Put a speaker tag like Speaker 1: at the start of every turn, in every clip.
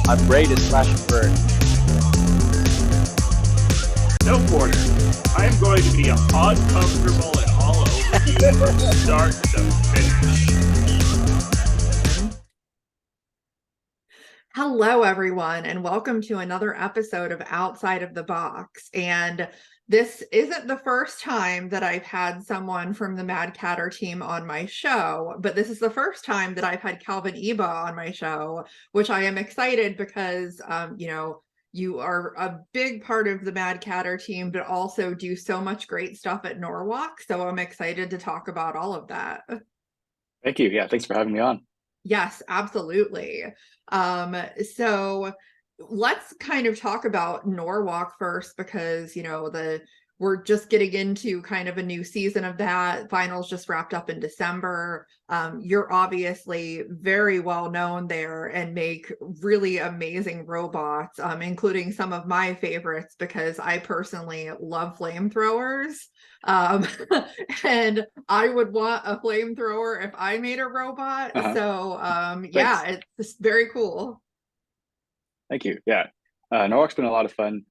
Speaker 1: I'm ready to slash and burn.
Speaker 2: No border. I am going to be uncomfortable and all over you from start to finish.
Speaker 3: Hello, everyone, and welcome to another episode of Outside of the Box. And this isn't the first time that I've had someone from the MadCatter team on my show, but this is the first time that I've had Calvin Eba on my show, which I am excited because, you are a big part of the MadCatter team, but also do so much great stuff at Norwalk. So I'm excited to talk about all of that.
Speaker 4: Thank you. Yeah, thanks for having me on.
Speaker 3: Yes, absolutely. So let's kind of talk about Norwalk first because, we're just getting into kind of a new season of that. Finals just wrapped up in December. You're obviously very well known there and make really amazing robots, including some of my favorites because I personally love flamethrowers. And I would want a flamethrower if I made a robot. So yeah, it's very cool.
Speaker 4: Thank you. Yeah. Norwalk's been a lot of fun.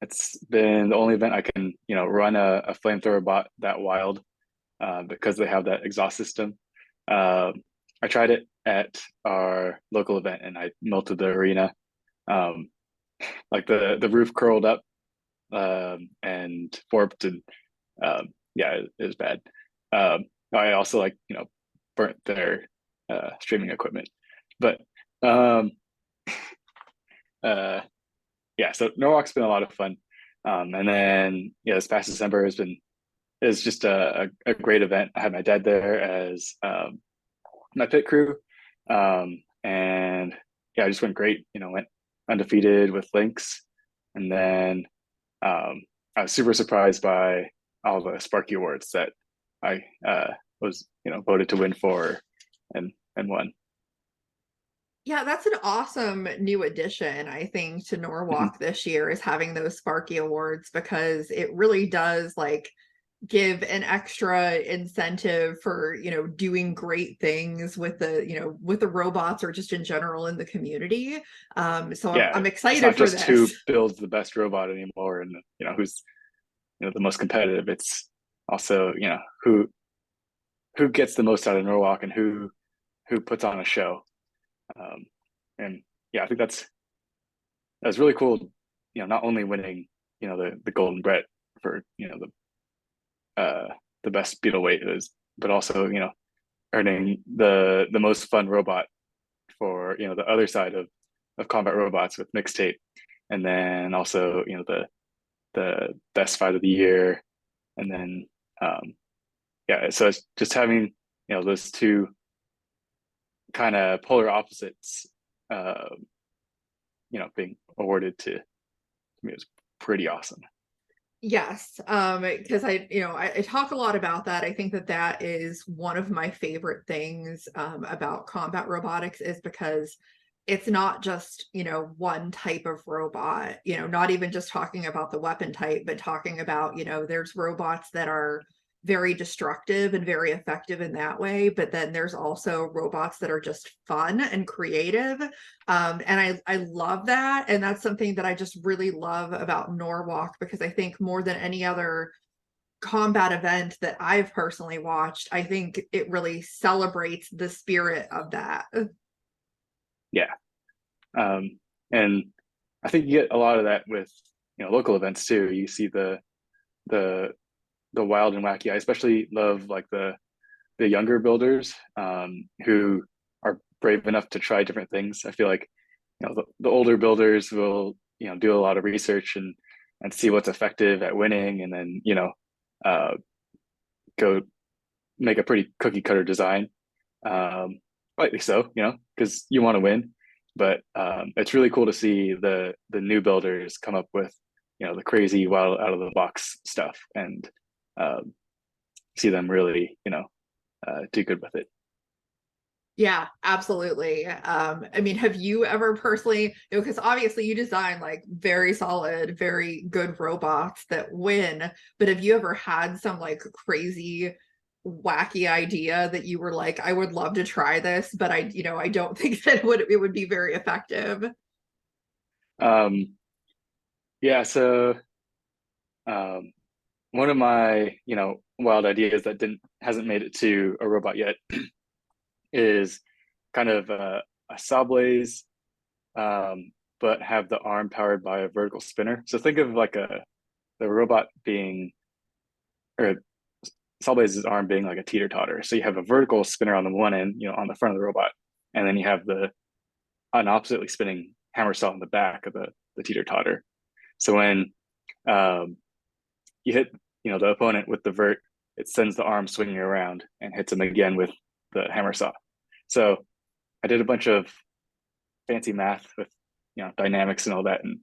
Speaker 4: It's been the only event I can, run a flamethrower bot that wild because they have that exhaust system. I tried it at our local event and I melted the arena. Like the roof curled up and warped and yeah, it was bad. I also burnt their streaming equipment, but yeah, so Norwalk's been a lot of fun. And then this past December is just a great event. I had my dad there as my pit crew. And yeah, it just went great, went undefeated with Lynx. And then I was super surprised by all the Sparky Awards that I was, voted to win for and won.
Speaker 3: Yeah, that's an awesome new addition, I think, to Norwalk this year is having those Sparky Awards because it really does give an extra incentive for, doing great things with the robots or just in general in the community. So
Speaker 4: yeah,
Speaker 3: I'm excited
Speaker 4: it's not
Speaker 3: for
Speaker 4: just
Speaker 3: this.
Speaker 4: who builds the best robot anymore and who's the most competitive. It's also who gets the most out of Norwalk and who puts on a show. And yeah, I think that's really cool. Not only winning the Golden Brett for the best beetle weight is, but also earning the most fun robot for the other side of combat robots with mixtape, and then also the best fight of the year, and then yeah, so it's just having those two kind of polar opposites being awarded to me was pretty awesome.
Speaker 3: Yes, because I talk a lot about that. I think that is one of my favorite things about combat robotics is because it's not just one type of robot, not even just talking about the weapon type, but talking about there's robots that are very destructive and very effective in that way, but then there's also robots that are just fun and creative, and I love that, and that's something that I just really love about Norwalk because I think more than any other combat event that I've personally watched, I think it really celebrates the spirit of that.
Speaker 4: Yeah, and I think you get a lot of that with local events too. You see the wild and wacky. I especially love the younger builders who are brave enough to try different things. I feel like the older builders will do a lot of research and see what's effective at winning, and then go make a pretty cookie cutter design. Rightly so, because you want to win. But it's really cool to see the new builders come up with the crazy wild out of the box stuff and see them really do good with it.
Speaker 3: Yeah, absolutely. I mean, have you ever personally, because obviously you design very solid, very good robots that win, but have you ever had some crazy wacky idea that you were like, I would love to try this, but I don't think that it would be very effective?
Speaker 4: Yeah, so one of my, wild ideas that didn't hasn't made it to a robot yet is kind of a saw blaze, but have the arm powered by a vertical spinner. So think of like the robot being, or Sawblaze's arm being like a teeter totter. So you have a vertical spinner on the one end, on the front of the robot, and then you have an oppositely spinning hammer saw on the back of the teeter totter. So when you hit, the opponent with the vert, it sends the arm swinging around and hits him again with the hammer saw. So I did a bunch of fancy math with, dynamics and all that, and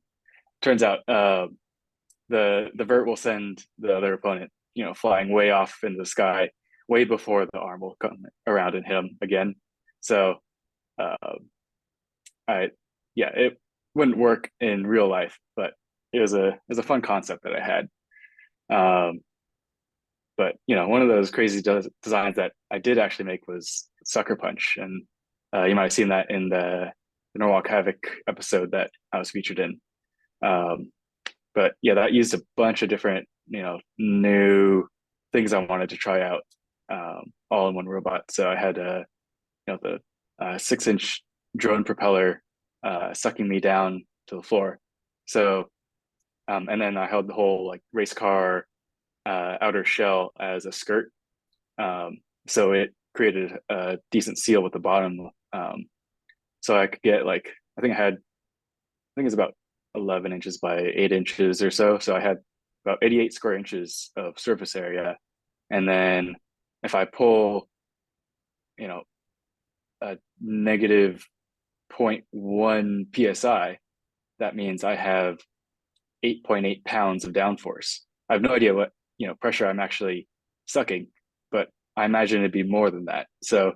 Speaker 4: turns out the vert will send the other opponent, flying way off in the sky, way before the arm will come around and hit him again. So, it wouldn't work in real life, but it was a fun concept that I had. But one of those crazy designs that I did actually make was Sucker Punch, and you might have seen that in the Norwalk Havoc episode that I was featured in. But yeah, that used a bunch of different, new things I wanted to try out, all in one robot. So I had the 6-inch drone propeller sucking me down to the floor. So, and then I held the whole like race car outer shell as a skirt. So it created a decent seal with the bottom. So I could get I think it's about 11 inches by 8 inches or so. So I had about 88 square inches of surface area. And then if I pull, a negative 0.1 PSI, that means I have 8.8 pounds of downforce. I have no idea what, pressure I'm actually sucking, but I imagine it'd be more than that. So,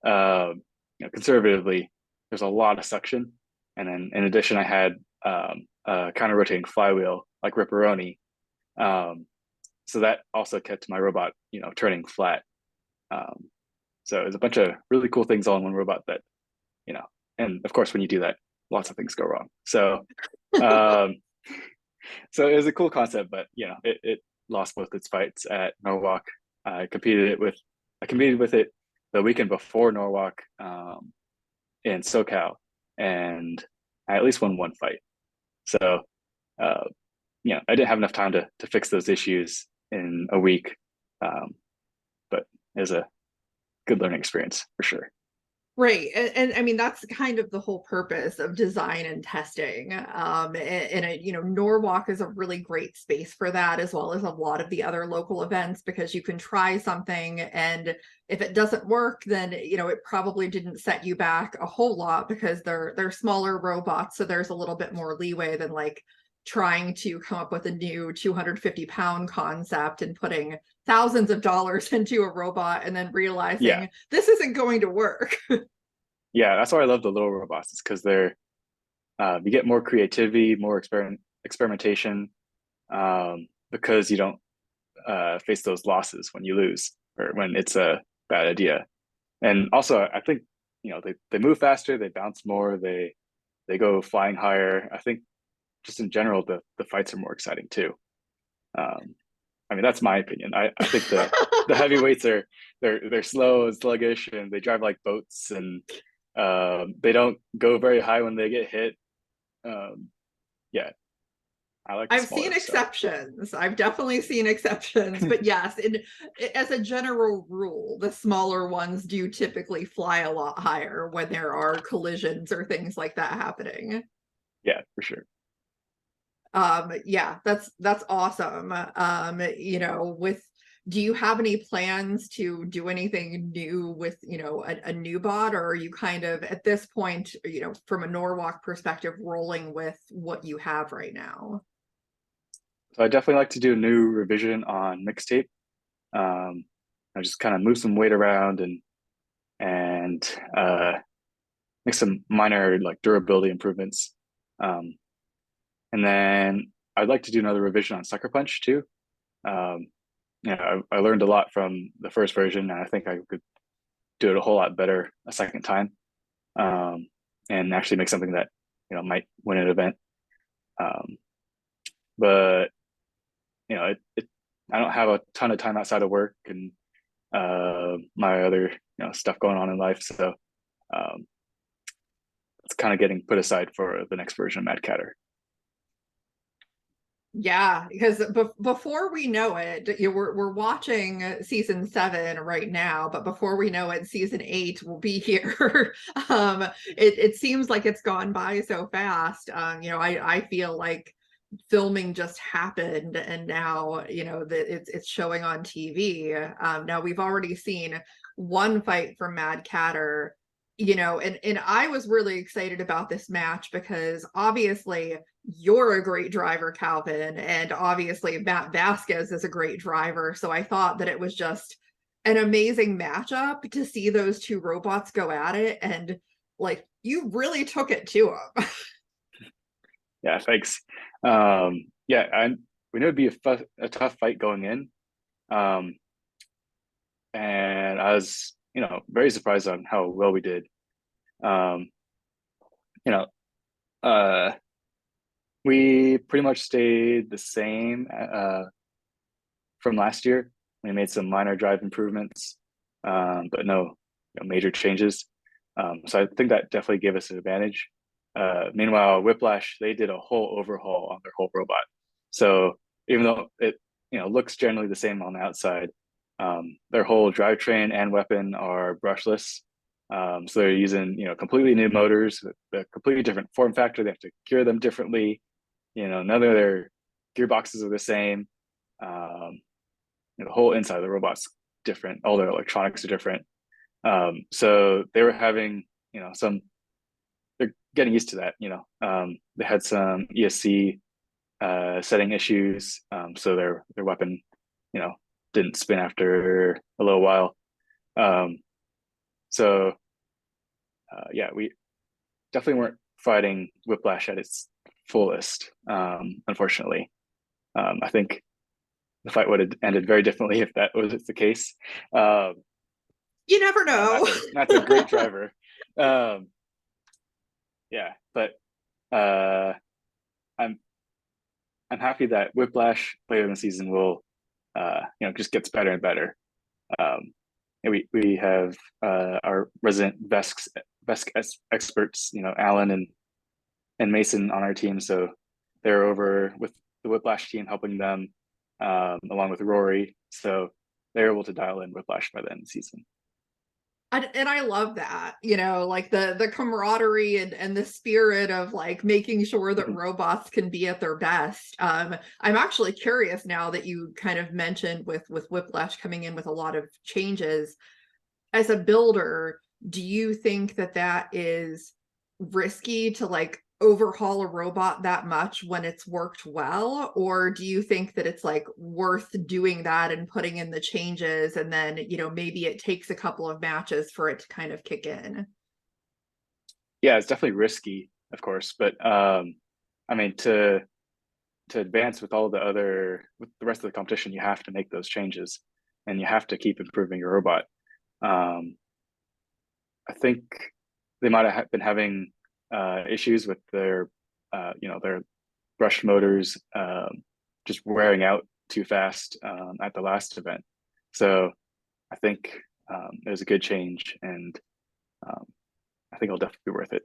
Speaker 4: conservatively, there's a lot of suction. And then in addition, I had a counter rotating flywheel like Ripperoni. So that also kept my robot, turning flat. So it was a bunch of really cool things all in one robot that, and of course, when you do that, lots of things go wrong. So, so it was a cool concept, but it lost both its fights at Norwalk. I competed with it the weekend before Norwalk in SoCal, and I at least won one fight. So, I didn't have enough time to fix those issues in a week, but it was a good learning experience for sure.
Speaker 3: Right. And I mean, that's kind of the whole purpose of design and testing. Norwalk is a really great space for that, as well as a lot of the other local events, because you can try something, and if it doesn't work, then, it probably didn't set you back a whole lot, because they're smaller robots. So there's a little bit more leeway than like trying to come up with a new 250-pound concept and putting thousands of dollars into a robot and then realizing this isn't going to work.
Speaker 4: Yeah, that's why I love the little robots. It's because they're you get more creativity, more experimentation, because you don't face those losses when you lose or when it's a bad idea. And also, I think they move faster, they bounce more, they go flying higher. I think just in general, the fights are more exciting too. I mean, that's my opinion. I think the heavyweights they're slow and sluggish, and they drive like boats, and they don't go very high when they get hit. Yeah, I like.
Speaker 3: I've seen exceptions. I've definitely seen exceptions, but yes, as a general rule, the smaller ones do typically fly a lot higher when there are collisions or things like that happening.
Speaker 4: Yeah, for sure.
Speaker 3: Yeah, that's awesome. Do you have any plans to do anything new with a new bot, or are you kind of at this point, from a Norwalk perspective, rolling with what you have right now?
Speaker 4: So I definitely like to do a new revision on mixtape. I just kind of move some weight around and make some minor like durability improvements. And then I'd like to do another revision on Sucker Punch too. I learned a lot from the first version, and I think I could do it a whole lot better a second time, and actually make something that might win an event. But I don't have a ton of time outside of work and my other stuff going on in life, so it's kind of getting put aside for the next version of MadCatter.
Speaker 3: Yeah, because before we know it, we're watching season 7 right now, but before we know it, season 8 will be here. It seems like it's gone by so fast. I feel like filming just happened, and now that it's showing on TV. Now we've already seen one fight from MadCatter. And I was really excited about this match because obviously you're a great driver, Calvin, and obviously Matt Vasquez is a great driver. So I thought that it was just an amazing matchup to see those two robots go at it, and like you really took it to them.
Speaker 4: Yeah, thanks. We knew it'd be a tough fight going in, and I was very surprised on how well we did. Um, you know, we pretty much stayed the same from last year. We made some minor drive improvements, but no major changes. So I think that definitely gave us an advantage. Meanwhile, Whiplash, they did a whole overhaul on their whole robot. So even though it looks generally the same on the outside, their whole drivetrain and weapon are brushless. So they're using completely new motors, a completely different form factor. They have to gear them differently. None of their gearboxes are the same. The whole inside of the robot's different. All their electronics are different. So they were having they're getting used to that. They had some ESC setting issues, so their weapon didn't spin after a little while. We definitely weren't fighting Whiplash at its fullest, unfortunately. I think the fight would have ended very differently if that was the case.
Speaker 3: You never know.
Speaker 4: Matt's a great driver. But I'm happy that Whiplash later in the season will just gets better and better. We have our resident Vesk experts, Alan and Mason on our team, so they're over with the Whiplash team helping them, along with Rory, so they're able to dial in Whiplash by the end of the season.
Speaker 3: And I love that, like the camaraderie and the spirit of like making sure that robots can be at their best. I'm actually curious now that you kind of mentioned with Whiplash coming in with a lot of changes. As a builder, do you think that is risky to like overhaul a robot that much when it's worked well, or do you think that it's like worth doing that and putting in the changes, and then maybe it takes a couple of matches for it to kind of kick in?
Speaker 4: Yeah, it's definitely risky, of course, but I mean, to advance with the rest of the competition, you have to make those changes and you have to keep improving your robot. I think they might have been having issues with their brushed motors just wearing out too fast at the last event. So I think it was a good change, and I think it'll definitely be worth it.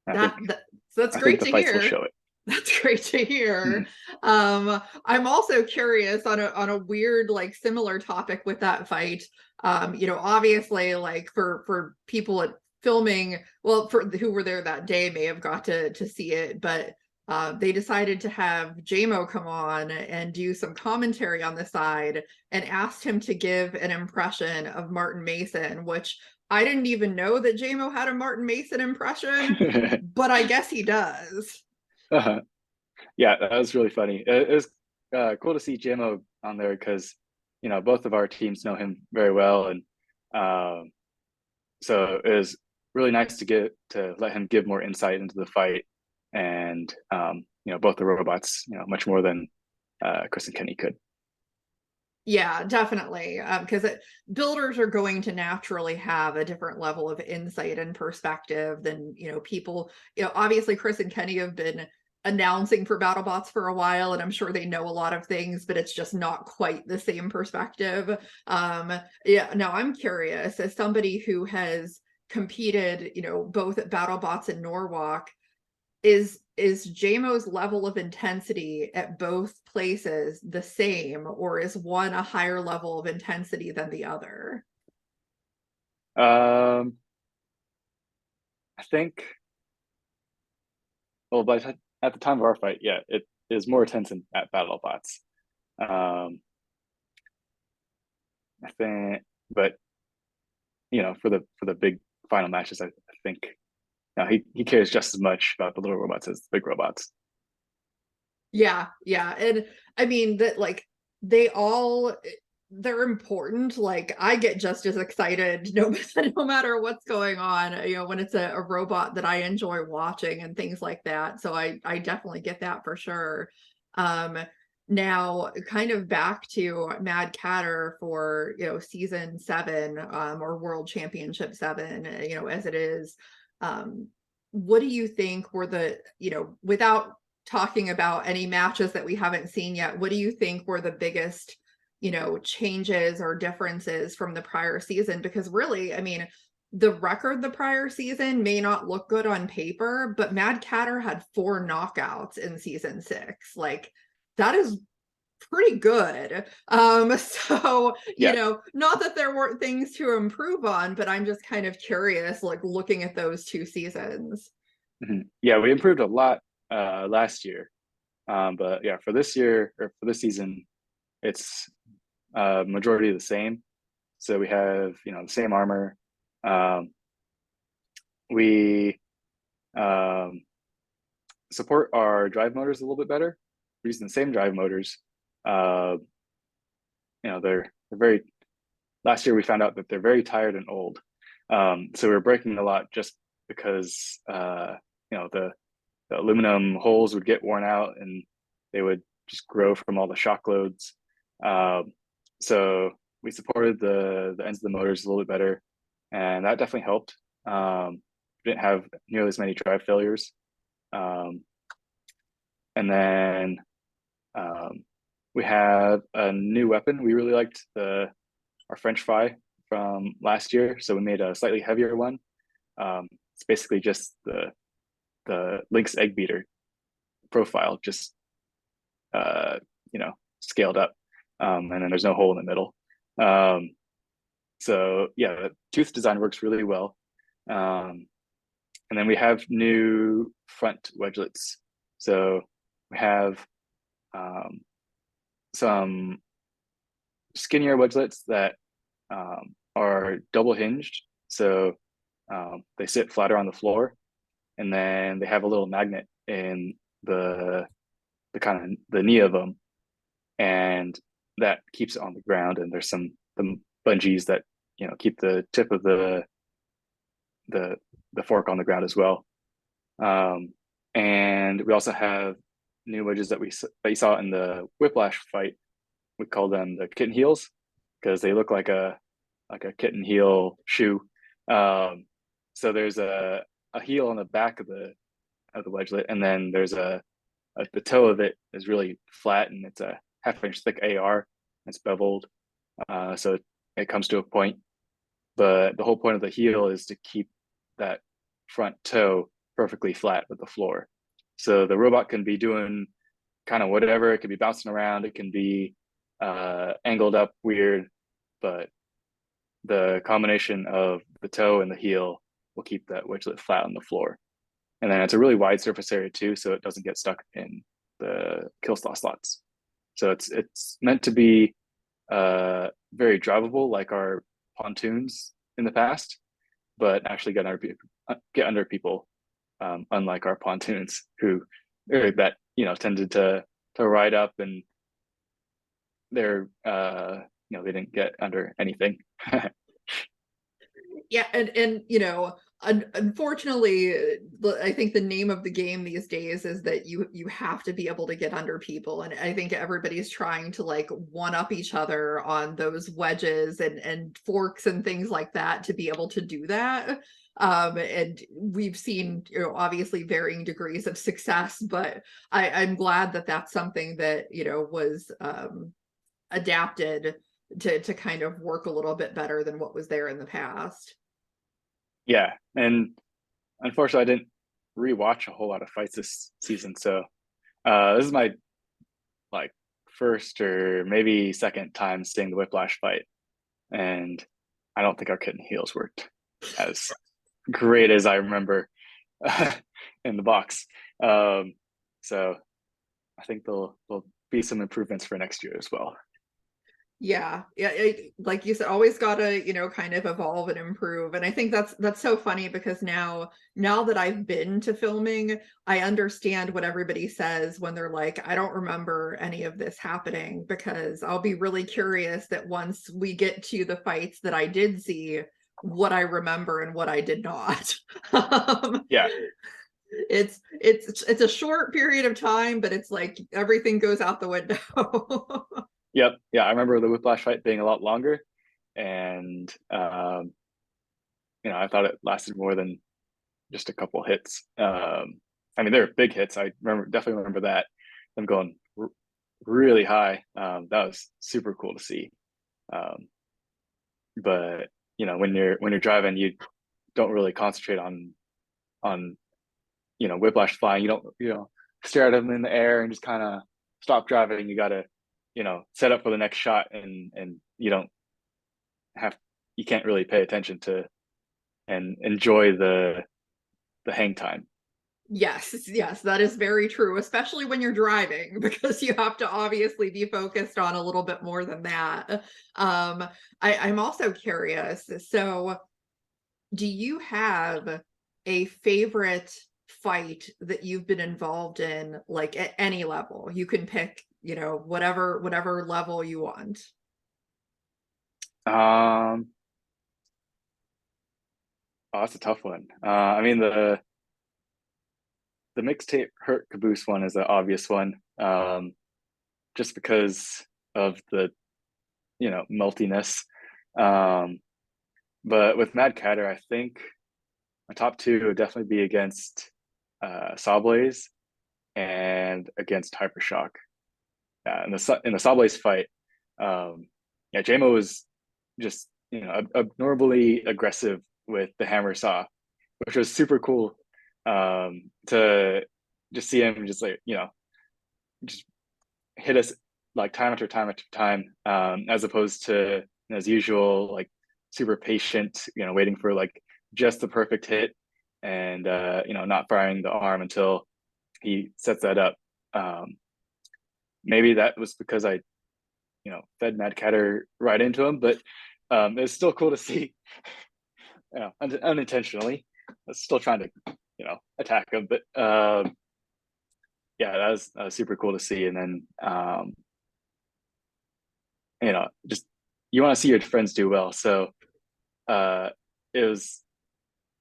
Speaker 3: That's great to hear.
Speaker 4: Will show it.
Speaker 3: That's great to hear. I'm also curious on a weird, like, similar topic with that fight. Obviously, like for people at filming, well, for who were there that day may have got to see it, but they decided to have JMO come on and do some commentary on the side and asked him to give an impression of Martin Mason, which I didn't even know that JMO had a Martin Mason impression, but I guess he does.
Speaker 4: Yeah, that was really funny. It was cool to see JMO on there because both of our teams know him very well, and so it was really nice to let him give more insight into the fight, and both the robots, much more than Chris and Kenny could.
Speaker 3: Yeah, definitely. Because builders are going to naturally have a different level of insight and perspective than, people. Obviously Chris and Kenny have been announcing for BattleBots for a while, and I'm sure they know a lot of things, but it's just not quite the same perspective. Yeah, no, I'm curious, as somebody who has competed, both at BattleBots and Norwalk, is JMO's level of intensity at both places the same, or is one a higher level of intensity than the other?
Speaker 4: I think, well, but at the time of our fight, yeah, it is more intense at BattleBots. Um, I think, but for the big final matches, I think no, he cares just as much about the little robots as the big robots.
Speaker 3: Yeah, yeah. And I mean that, like, they're important. Like, I get just as excited no matter what's going on, when it's a robot that I enjoy watching and things like that. So I definitely get that for sure. Um Now, kind of back to Mad Catter for, season 7, or World Championship 7, as it is. What do you think were without talking about any matches that we haven't seen yet, what do you think were the biggest, changes or differences from the prior season? Because really, I mean, the record the prior season may not look good on paper, but Mad Catter had 4 knockouts in season 6. Like, that is pretty good. So,
Speaker 4: Yeah.
Speaker 3: not that there weren't things to improve on, but I'm just kind of curious, like, looking at those 2 seasons.
Speaker 4: Yeah, we improved a lot last year. But yeah, for this year or for this season, it's majority the same. So we have, the same armor. Um, we support our drive motors a little bit better. We're using the same drive motors. Uh, they're very. Last year we found out that they're very tired and old. So we were breaking a lot just because the aluminum holes would get worn out and they would just grow from all the shock loads. So we supported the ends of the motors a little bit better, and that definitely helped. We didn't have nearly as many drive failures. Um, and then we have a new weapon. We really liked our French fry from last year, so we made a slightly heavier one. It's basically just the Lynx egg beater profile, just uh, scaled up, and then there's no hole in the middle. So yeah, the tooth design works really well. And then we have new front wedgelets. So we have some skinnier wedgelets that are double hinged. So they sit flatter on the floor, and then they have a little magnet in the kind of the knee of them, and that keeps it on the ground. And there's some bungees that keep the tip of the fork on the ground as well. And we also have new wedges that you saw in the Whiplash fight. We call them the kitten heels because they look like a kitten heel shoe. So there's a heel on the back of the wedgelet, and then there's the toe of it is really flat, and it's a half-inch thick AR. It's beveled, so it comes to a point. But the whole point of the heel is to keep that front toe perfectly flat with the floor. So the robot can be doing kind of whatever. It can be bouncing around. It can be angled up weird, but the combination of the toe and the heel will keep that wedgelet flat on the floor. And then it's a really wide surface area too, so it doesn't get stuck in the kill slots. So it's meant to be very drivable, like our pontoons in the past, but actually get under people, unlike our pontoons that tended to ride up, and they're they didn't get under anything.
Speaker 3: Yeah, and Unfortunately, I think the name of the game these days is that you have to be able to get under people, and I think everybody's trying to like one up each other on those wedges and forks and things like that to be able to do that. And we've seen, you know, obviously varying degrees of success, but I'm glad that that's something that, you know, was adapted to kind of work a little bit better than what was there in the past.
Speaker 4: Yeah, and unfortunately, I didn't rewatch a whole lot of fights this season, so this is my like first or maybe second time seeing the Whiplash fight, and I don't think our kitten heels worked as great as I remember in the box. So I think there'll be some improvements for next year as well.
Speaker 3: Yeah, yeah, like you said, always gotta, you know, kind of evolve and improve. And I think that's so funny because now that I've been to filming, I understand what everybody says when they're like, I don't remember any of this happening, because I'll be really curious that once we get to the fights that I did see, what I remember and what I did not.
Speaker 4: Yeah,
Speaker 3: It's a short period of time, but it's like everything goes out the window.
Speaker 4: yep, yeah. I remember the Whiplash fight being a lot longer, and I thought it lasted more than just a couple hits. I mean, they were big hits. I definitely remember that them going really high. That was super cool to see. Um, but when you're driving, you don't really concentrate on Whiplash flying. You don't stare at them in the air and just kind of stop driving. You got to set up for the next shot, and you can't really pay attention to and enjoy the hang time.
Speaker 3: Yes, yes, that is very true, especially when you're driving, because you have to obviously be focused on a little bit more than that. I'm also curious, so do you have a favorite fight that you've been involved in, like at any level? You can pick, you know, whatever level you want.
Speaker 4: Um, oh, that's a tough one. I mean the mixtape hurt caboose one is an obvious one, just because of the meltiness. Um, but with Mad Catter, I think my top two would definitely be against Sawblaze and against Hypershock. In the Sawblaze fight, yeah, JMO was just abnormally aggressive with the hammer saw, which was super cool, to just see him just just hit us like time after time after time, as opposed to as usual like super patient, waiting for like just the perfect hit, and not firing the arm until he sets that up. Um, Maybe that was because I fed Mad Catter right into him, but it's still cool to see, unintentionally. I was still trying to attack him, but yeah, that was super cool to see. And then just you want to see your friends do well, so uh, it was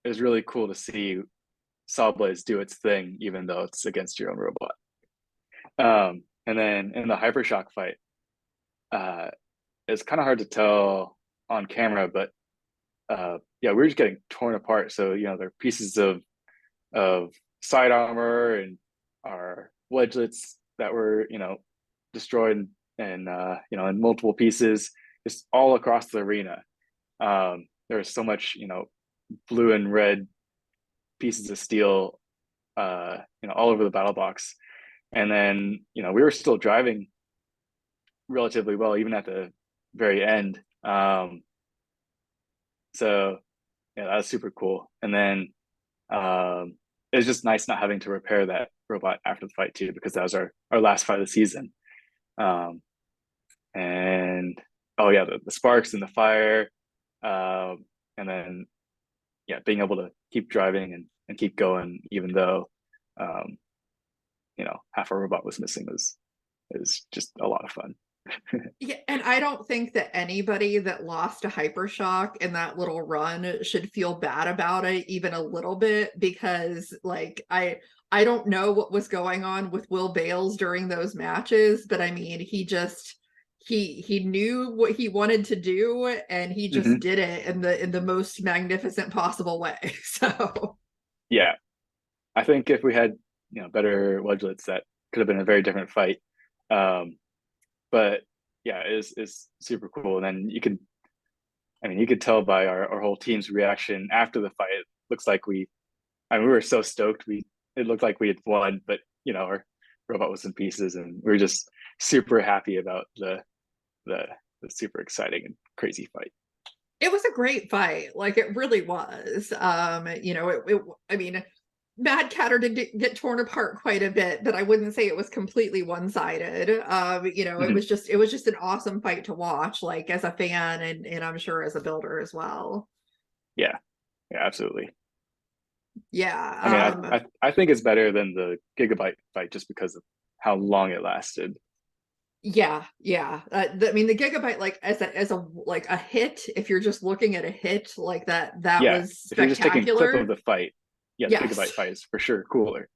Speaker 4: really cool to see Sawblaze do its thing, even though it's against your own robot. And then in the Hypershock fight, uh, it's kind of hard to tell on camera, but yeah, we were just getting torn apart. So there are pieces of side armor and our wedgelets that were destroyed, and in multiple pieces, just all across the arena. There was so much blue and red pieces of steel, all over the battle box. And then we were still driving relatively well even at the very end. So yeah, that was super cool. And then it was just nice not having to repair that robot after the fight too, because that was our last fight of the season. And oh yeah, the sparks and the fire, and then yeah, being able to keep driving and keep going even though half our robot was missing was just a lot of fun.
Speaker 3: Yeah, and I don't think that anybody that lost a Hypershock in that little run should feel bad about it even a little bit, because like I don't know what was going on with Will Bales during those matches, but I mean he knew what he wanted to do and he just
Speaker 4: Hmm.
Speaker 3: did it in the most magnificent possible way. So
Speaker 4: Yeah, I think if we had better wedgelets, that could have been a very different fight. Um, but yeah, it's super cool. And then you could tell by our whole team's reaction after the fight. It looks like we were so stoked. It looked like we had won, but our robot was in pieces, and we were just super happy about the, the super exciting and crazy fight.
Speaker 3: it was a great fight. Like it really was. I mean, Mad Catter did get torn apart quite a bit, but I wouldn't say it was completely one-sided. It
Speaker 4: Mhm.
Speaker 3: was just an awesome fight to watch, like as a fan and I'm sure as a builder as well.
Speaker 4: Yeah, yeah, absolutely. I mean,
Speaker 3: Yeah.
Speaker 4: I think it's better than the Gigabyte fight just because of how long it lasted.
Speaker 3: Yeah. I mean, the Gigabyte, like as a like a hit, if you're just looking at a hit like that
Speaker 4: Yeah,
Speaker 3: was
Speaker 4: if you're just taking a clip of
Speaker 3: spectacular.
Speaker 4: the fight, yeah, the
Speaker 3: Yes.
Speaker 4: Gigabyte fight is for sure cooler.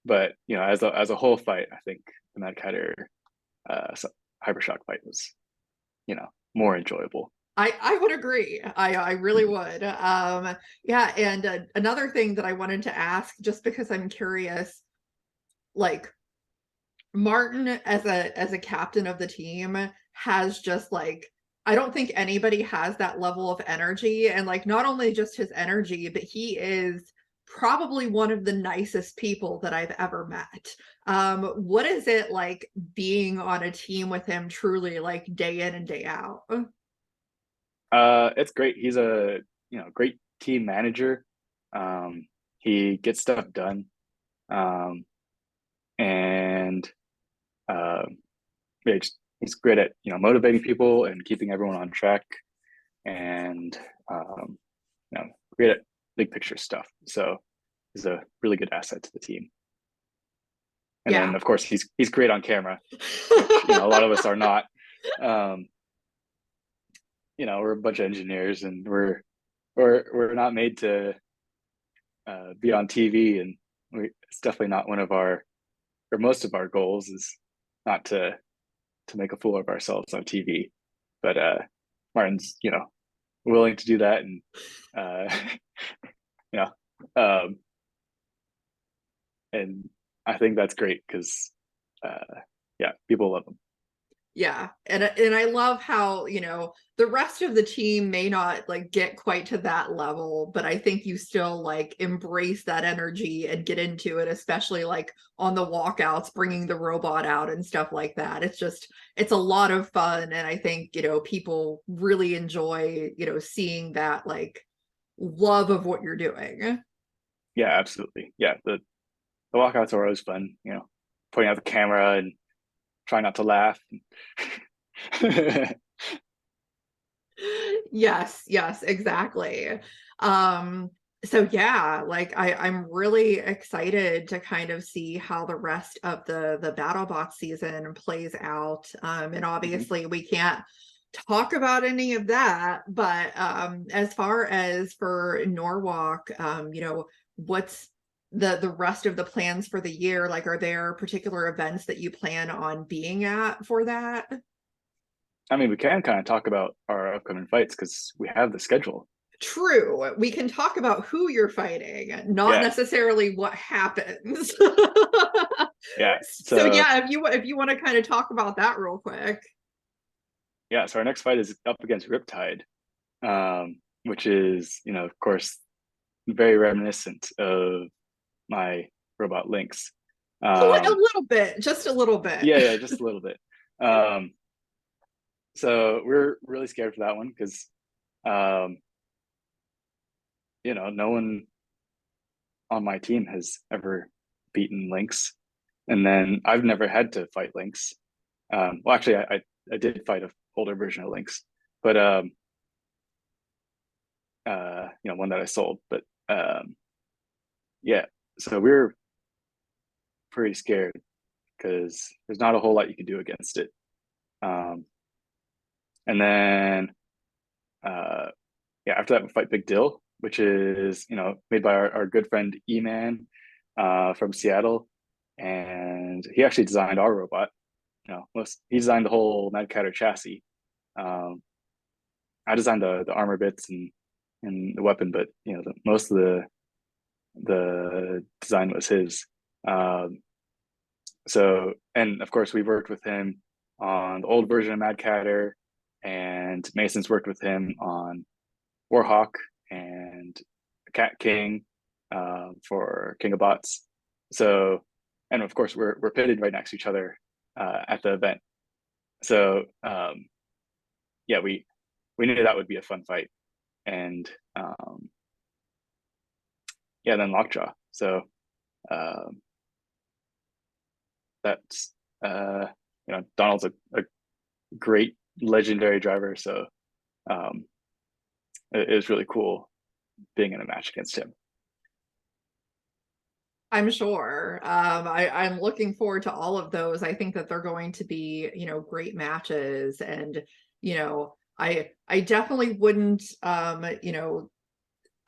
Speaker 4: But as a whole fight, I think the Mad Catter Hypershock fight was more enjoyable.
Speaker 3: I would agree. I really would. Yeah, and another thing that I wanted to ask, just because I'm curious, like Martin as a captain of the team has just like I don't think anybody has that level of energy, and like not only just his energy, but he is probably one of the nicest people that I've ever met. What is it like being on a team with him truly like day in and day out?
Speaker 4: It's great. He's a great team manager. He gets stuff done, um, and uh, yeah, he's great at motivating people and keeping everyone on track, and um, you know great at big picture stuff. So he's a really good asset to the team. And then
Speaker 3: Yeah.
Speaker 4: of course he's great on camera, which a lot of us are not. Um, we're a bunch of engineers, and we're not made to be on TV, and it's definitely not one of our or most of our goals is not to make a fool of ourselves on TV. But Martin's willing to do that, and uh, you know, um, and I think that's great because yeah, people love him.
Speaker 3: Yeah, and I love how, the rest of the team may not like get quite to that level, but I think you still like embrace that energy and get into it, especially like on the walkouts, bringing the robot out and stuff like that. It's a lot of fun, and I think, people really enjoy, seeing that love of what you're doing.
Speaker 4: Yeah, absolutely. Yeah, the walkouts are always fun. Pointing out the camera and trying not to laugh.
Speaker 3: Yes, exactly. Um, so yeah, like I'm really excited to kind of see how the rest of the BattleBot season plays out. And
Speaker 4: Mhm.
Speaker 3: obviously we can't talk about any of that, but as far as for Norwalk, what's the rest of the plans for the year? Like, are there particular events that you plan on being at for that?
Speaker 4: I mean, we can kind of talk about our upcoming fights because we have the schedule.
Speaker 3: True. We can talk about who you're fighting, not
Speaker 4: Yeah,
Speaker 3: necessarily what happens.
Speaker 4: yeah.
Speaker 3: So
Speaker 4: So
Speaker 3: yeah, if you want to kind of talk about that real quick.
Speaker 4: yeah, so our next fight is up against Riptide, which is of course very reminiscent of my robot Lynx.
Speaker 3: A
Speaker 4: Um,
Speaker 3: little bit, just a little bit.
Speaker 4: yeah, just a little bit. Um, so we're really scared for that one because um, no one on my team has ever beaten Lynx, and then I've never had to fight Lynx. Well, actually, I did fight a older version of Lynx, but one that I sold. But yeah, so we're pretty scared because there's not a whole lot you can do against it. And then yeah, after that we fight Big Dill, which is made by our good friend E-Man from Seattle, and he actually designed our robot. He designed the whole MadCatter chassis. I designed the armor bits and the weapon, but most of the design was his. So, and of course, we worked with him on the old version of MadCatter, and Mason's worked with him on Warhawk and Cat King for King of Bots. So, and of course, we're pitted right next to each other at the event. So, yeah, we knew that would be a fun fight, and yeah, then Lockjaw. So that's Donald's a great legendary driver, so it was really cool being in a match against him.
Speaker 3: I'm sure. I'm looking forward to all of those. I think that they're going to be, great matches. And, I definitely wouldn't,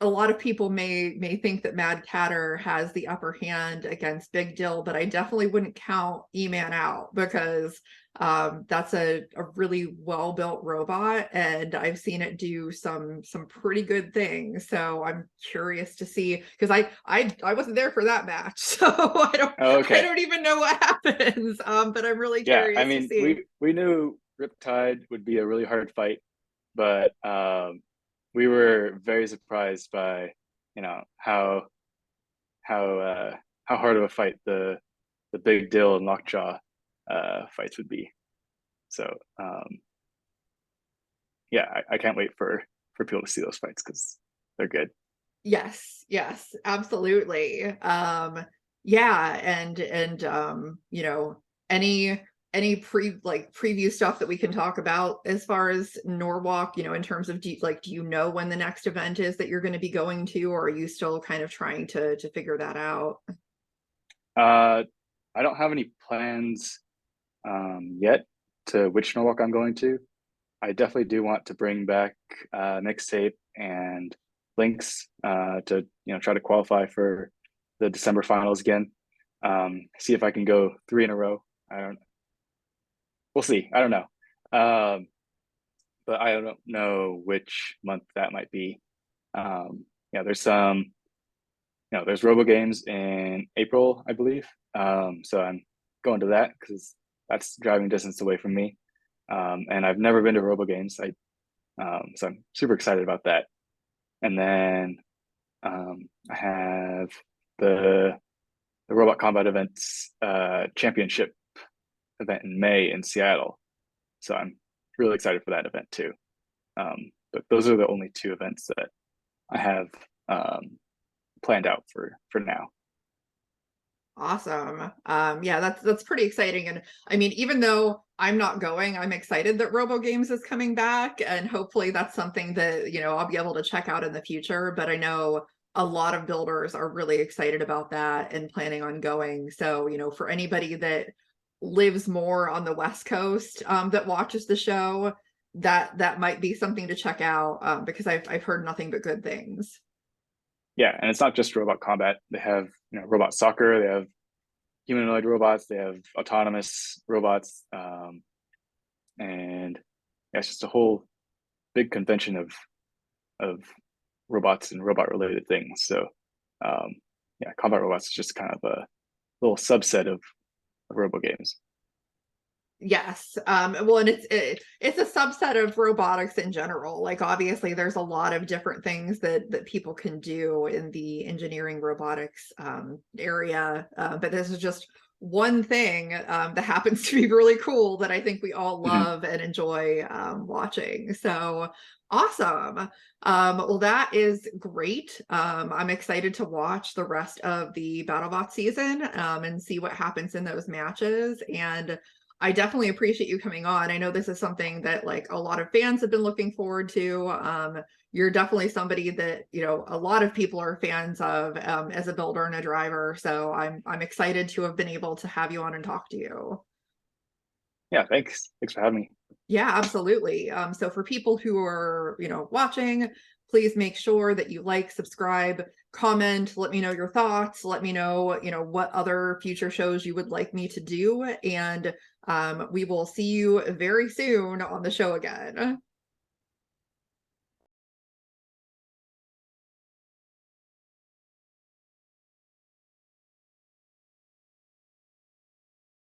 Speaker 3: a lot of people may think that MadCatter has the upper hand against Big Dill, but I definitely wouldn't count E-Man out, because that's a really well-built robot, and I've seen it do some pretty good things. So I'm curious to see, because I wasn't there for that match, so I don't even know what happens. But I'm really curious to see.
Speaker 4: we knew Riptide would be a really hard fight, but we were very surprised by how hard of a fight the Big Dill and Lockjaw fights would be. So yeah, I can't wait for people to see those fights, because they're good.
Speaker 3: Yes, absolutely. Yeah, and any preview stuff that we can talk about as far as Norwalk, in terms of do you know when the next event is that you're going to be going to, or are you still kind of trying to figure that out?
Speaker 4: I don't have any plans yet to which Norwalk I'm going to. I definitely do want to bring back Mixtape and Links to try to qualify for the December finals again. See if I can go 3 in a row. We'll see. I don't know. But I don't know which month that might be. There's there's Robo Games in April, I believe. So I'm going to that because that's driving distance away from me. And I've never been to Robo Games. So I'm super excited about that. And then I have the Robot Combat Events Championship event in May in Seattle. So I'm really excited for that event too. But those are the only 2 events that I have planned out for now.
Speaker 3: Awesome. Yeah, that's pretty exciting. And I mean, even though I'm not going, I'm excited that Robo Games is coming back, and hopefully that's something that, I'll be able to check out in the future. But I know a lot of builders are really excited about that and planning on going. So, for anybody that lives more on the West Coast that watches the show, that might be something to check out, because I've heard nothing but good things.
Speaker 4: Yeah, and it's not just robot combat. They have robot soccer. They have humanoid robots. They have autonomous robots, and yeah, it's just a whole big convention of robots and robot related things. So yeah, combat robots is just kind of a little subset of Robo Games.
Speaker 3: Yes. Well, and it's a subset of robotics in general. Like, obviously there's a lot of different things that people can do in the engineering robotics area. But this is just one thing that happens to be really cool that I think we all love and enjoy watching. So awesome. Well, that is great. I'm excited to watch the rest of the BattleBot season and see what happens in those matches. And I definitely appreciate you coming on. I know this is something that a lot of fans have been looking forward to. You're definitely somebody that, a lot of people are fans of as a builder and a driver. So I'm excited to have been able to have you on and talk to you.
Speaker 4: Yeah, thanks. Thanks for having me.
Speaker 3: Yeah, absolutely. So for people who are, watching, please make sure that you like, subscribe, comment, let me know your thoughts, let me know, what other future shows you would like me to do. And we will see you very soon on the show again.